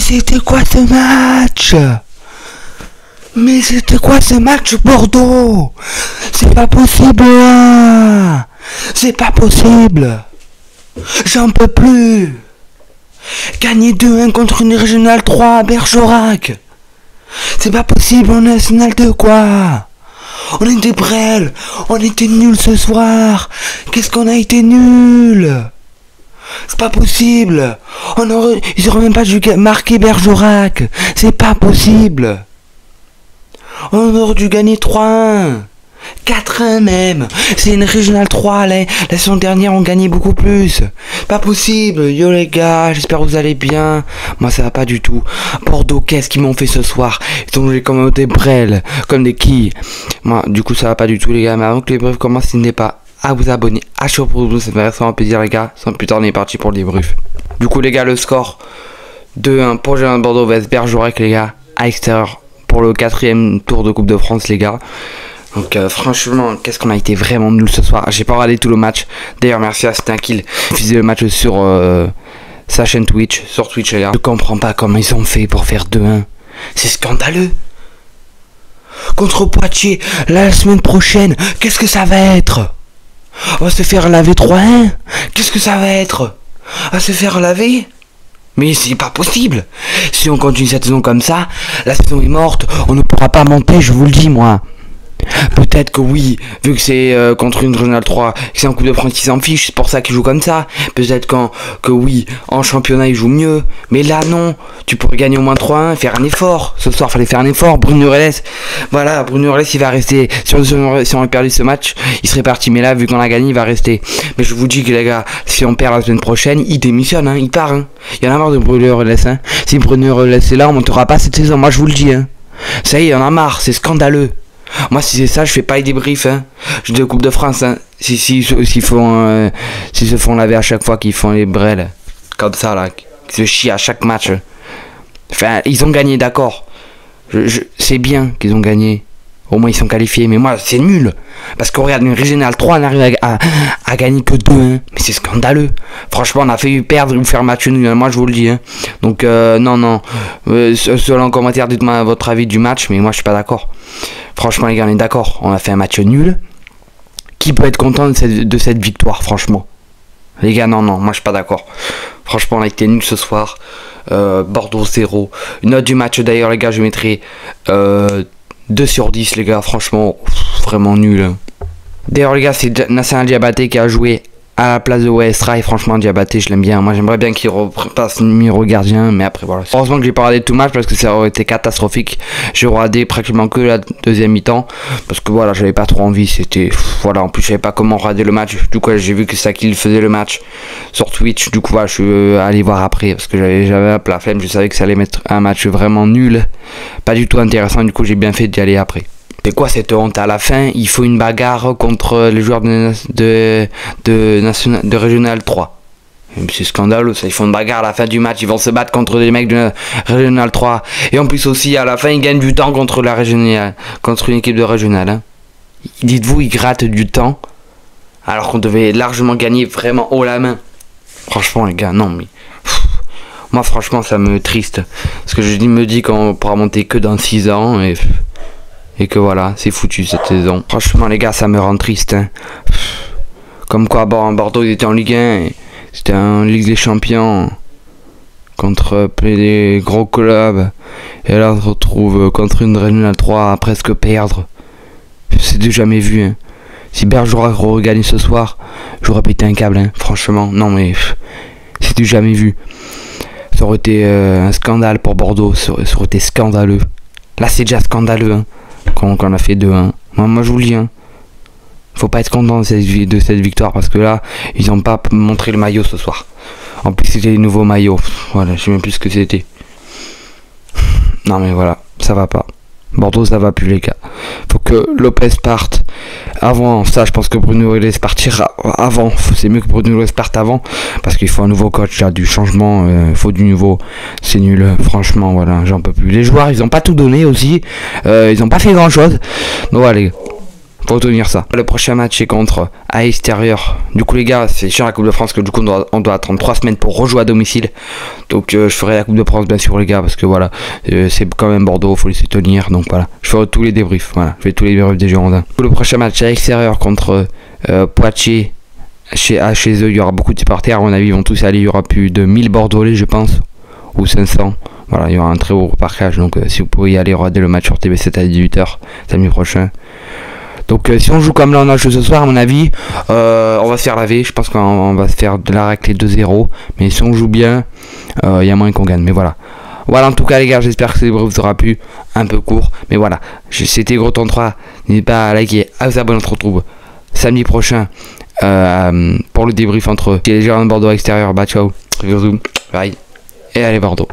c'était quoi ce match? Mais c'était quoi ce match, Bordeaux? C'est pas possible, hein. C'est pas possible. J'en peux plus. Gagner 2-1 contre une régionale 3 à Bergerac. C'est pas possible, on est national de quoi? On était Brel, on était nuls ce soir. Qu'est-ce qu'on a été nuls? C'est pas possible. Ils auraient même pas dû marquer Bergerac. C'est pas possible. On aurait dû gagner 3-1. 4-1 même. C'est une régionale 3. La saison dernière, on gagnait beaucoup plus. Pas possible. Yo les gars, j'espère que vous allez bien. Moi, ça va pas du tout. Bordeaux, qu'est-ce qu'ils m'ont fait ce soir? Ils ont joué comme des brels. Comme des quilles. Moi, du coup, ça va pas du tout, les gars. Mais avant que les débriefs commencent, n'hésitez pas à vous abonner. À chaud pour vous. Ça fait vraiment plaisir, les gars. Sans plus tarder, on est parti pour le débrief. Du coup, les gars, le score 2-1 pour Géant de Bordeaux vs Bergerac, les gars. À l'extérieur pour le 4e tour de Coupe de France, les gars. Donc franchement, qu'est-ce qu'on a été vraiment nul ce soir. J'ai pas regardé tout le match. D'ailleurs, merci à Stinkill. Il faisait le match sur sa chaîne Twitch. Sur Twitch, les gars. Je comprends pas comment ils ont fait pour faire 2-1. C'est scandaleux. Contre Poitiers, la semaine prochaine, qu'est-ce que ça va être? On va se faire laver 3-1. Qu'est-ce que ça va être? On va se faire laver? Mais c'est pas possible. Si on continue cette saison comme ça, la saison est morte. On ne pourra pas monter, je vous le dis, moi. Peut-être que oui, vu que c'est contre une régionale 3, que c'est en Coupe de France qui s'en fiche, c'est pour ça qu'ils jouent comme ça. Peut-être que oui, en championnat ils jouent mieux. Mais là non, tu pourrais gagner au moins 3-1, faire un effort. Ce soir fallait faire un effort. Bruno Reles, voilà, Bruno Reles il va rester. Si on avait perdu ce match, il serait parti. Mais là, vu qu'on a gagné, il va rester. Mais je vous dis que les gars, si on perd la semaine prochaine, il démissionne, hein, il part. Hein. Il y en a marre de Bruno Reles. Hein. Si Bruno Reles est là, on montera pas cette saison. Moi je vous le dis. Hein. Ça y est, il y en a marre, c'est scandaleux. Moi si c'est ça, je fais pas les débriefs, hein. Je dis Coupe de France, hein. S'ils se font laver à chaque fois qu'ils font les brels, comme ça là, qu'ils se chient à chaque match. Enfin, ils ont gagné, d'accord. C'est bien qu'ils ont gagné. Au moins ils sont qualifiés, mais moi c'est nul. Parce qu'on regarde une régionale 3, on arrive à gagner que 2-1. Mais c'est scandaleux. Franchement, on a fait perdre ou faire match nul, moi je vous le dis. Hein. Donc non. Selon en commentaire, dites-moi votre avis du match, mais moi je suis pas d'accord. Franchement les gars, on est d'accord. On a fait un match nul. Qui peut être content de cette victoire, franchement? Les gars, non, moi je suis pas d'accord. Franchement, on a été nul ce soir. Bordeaux 0. Une note du match d'ailleurs, les gars, je mettrai 2 sur 10, les gars, franchement, vraiment nul. D'ailleurs, les gars, c'est National Diabaté qui a joué à la place de Westra. Et franchement, Diabaté, je l'aime bien. Moi, j'aimerais bien qu'il repasse numéro gardien. Mais après, voilà. Heureusement que j'ai pas regardé tout le match parce que ça aurait été catastrophique. J'ai regardé pratiquement que la deuxième mi-temps. Parce que voilà, j'avais pas trop envie. C'était. Voilà, en plus, je savais pas comment regarder le match. Du coup, j'ai vu que c'est qu'il faisait le match sur Twitch. Du coup, voilà, je suis allé voir après. Parce que j'avais la flemme. Je savais que ça allait mettre un match vraiment nul. Pas du tout intéressant. Du coup, j'ai bien fait d'y aller après. C'est quoi cette honte? À la fin, il faut une bagarre contre les joueurs de Régional 3. C'est scandaleux, ça. Ils font une bagarre à la fin du match. Ils vont se battre contre des mecs de Régional 3. Et en plus aussi, à la fin, ils gagnent du temps contre la Régionale, contre une équipe de Régional. Hein. Dites-vous, ils grattent du temps. Alors qu'on devait largement gagner vraiment haut la main. Franchement, les gars, non, mais... moi, franchement, ça me triste. Parce que je me dis qu'on pourra monter que dans 6 ans. Et que voilà, c'est foutu cette saison. Franchement les gars, ça me rend triste. Hein. Comme quoi, bon, Bordeaux il était en Ligue 1. C'était en Ligue des Champions. Contre des gros clubs. Et là on se retrouve contre une Régionale 3 à presque perdre. C'est du jamais vu. Hein. Si Bergerac regagne ce soir, j'aurais pété un câble. Hein. Franchement, non mais c'est du jamais vu. Ça aurait été un scandale pour Bordeaux. Ça aurait été scandaleux. Là c'est déjà scandaleux. Hein. Quand on a fait 2-1. Moi je vous le dis, hein. Faut pas être content de cette victoire parce que là, ils ont pas montré le maillot ce soir. En plus, c'était les nouveaux maillots. Voilà, je sais même plus ce que c'était. Non mais voilà, ça va pas. Bordeaux, ça va plus les gars. Faut que Lopez parte avant. Ça, je pense que Bruno Reles partira avant. C'est mieux que Bruno Reles parte avant parce qu'il faut un nouveau coach, là, du changement. Faut du nouveau. C'est nul. Franchement, voilà, j'en peux plus. Les joueurs, ils ont pas tout donné aussi. Ils ont pas fait grand chose. Donc voilà, les gars. Faut retenir ça. Le prochain match est contre à l'extérieur. Du coup les gars, c'est cher la Coupe de France que du coup on doit attendre 3 semaines pour rejouer à domicile. Donc je ferai la Coupe de France bien sûr les gars, parce que voilà, c'est quand même Bordeaux, faut laisser tenir. Donc voilà, je ferai tous les débriefs. Voilà, je fais tous les débriefs des Girondins. Le prochain match à l'extérieur contre Poitiers. Chez eux, il y aura beaucoup de supporters. À mon avis, ils vont tous aller. Il y aura plus de 1000 Bordelais, je pense, ou 500. Voilà, il y aura un très beau parcage. Donc si vous pouvez y aller, regarder le match sur TV7 à 18h samedi prochain. Donc si on joue comme là on a joué ce soir, à mon avis, on va se faire laver. Je pense qu'on va se faire de la raclée 2-0. Mais si on joue bien, il y a moyen qu'on gagne. Mais voilà. Voilà en tout cas les gars, j'espère que ce débrief vous aura plu. Un peu court. Mais voilà. C'était Gros 33. N'hésitez pas à liker, à vous abonner. On se retrouve samedi prochain pour le débrief entre les Girondins de Bordeaux extérieur. Bah ciao. Bye. Et allez Bordeaux.